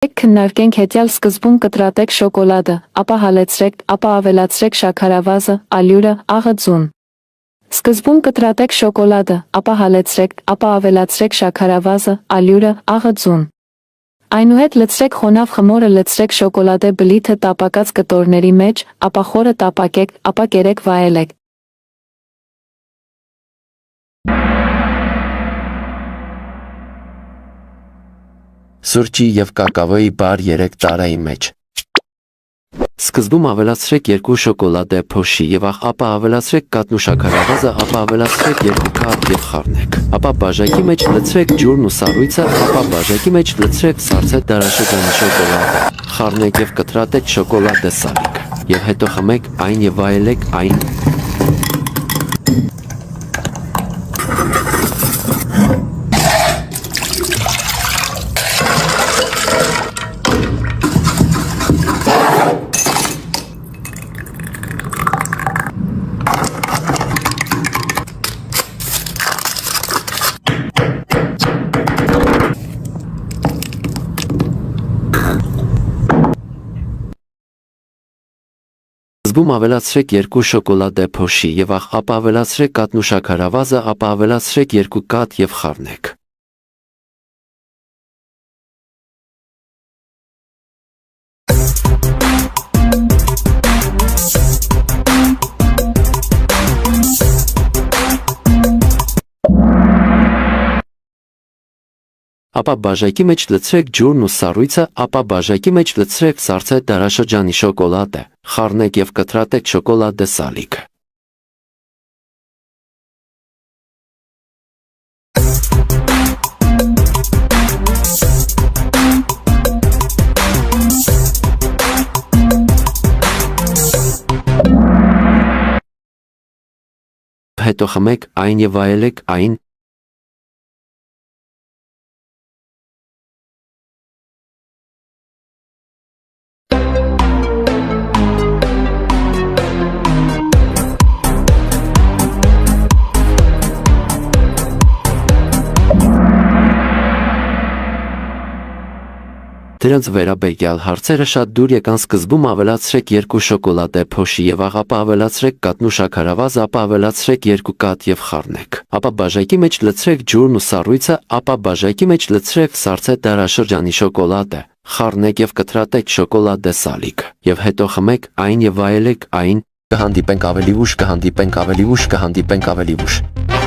Քննարկենք հետյալ սկզբում կտրատեք շոկոլադը, ապա հալեցրեք, ապա ավելացրեք շաքարավազը, ալյուրը, աղը ձուն։ Սկզբում կտրատեք շոկոլադը, ապա հալեցրեք, ապա ավելացրեք շաքարավազը, ալյուրը, աղը ձուն։ Այնուհետ լցրեք խոնավ խմորը, լցրեք շոկոլադե բլիթը տապակած կտորների մեջ, ապա խորը տապակեք, ապա կերեք, վայելեք։ Սուրճի և կակավոյի բար 3 տարայի մեջ։ Սկզբում ավելացրեք 2 շոկոլադե փոշի և ապա ավելացրեք կաթն ու շաքարավազը, ապա ավելացրեք 2 քաջ և խառնեք։ Ապա բաժակի մեջ լցրեք ջուրն ու սառույցը, ապա բաժակի մեջ լցրեք սառցե դարաշրջանի շոկոլադը, խառնեք և կտրատեք շոկոլադե սալիկը, և հետո խմեք այն և վայելեք այն։ Սկզբում ավելացրեք 2 շոկոլադե փոշի և ապա ավելացրեք կաթն ու շաքարավազը, ապա ավելացրեք 2 կաթ և խառնեք։ Ապա բաժակի մեջ լցրեք ջուրն ու սառույցը, ապա բաժակի մեջ լցրեք սառցե դարաշրջանի շոկոլադը, խառնեք և կտրատեք շոկոլադե սալիկը։ Հետո խմեք այն և վայելեք այն։ Դրանց վերաբերյալ հարցերը շատ դուր եկան։ Սկզբում ավելացրեք 2 շոկոլադե փոշի և ապա ավելացրեք կաթն ու շաքարավազը, ապա ավելացրեք 2 կաթ և խառնեք։ Ապա բաժակի մեջ լցրեք ջուրն ու սառույցը, ապա բաժակի մեջ լցրեք սառցե դարաշրջանի շոկոլադը, խառնեք և կտրատեք շոկոլադե սալիկը, և հետո խմեք այն և վայելեք այն։ Կհանդիպենք ավելի ուշ, կհանդիպենք ավելի ուշ, կհանդիպենք ավելի ուշ։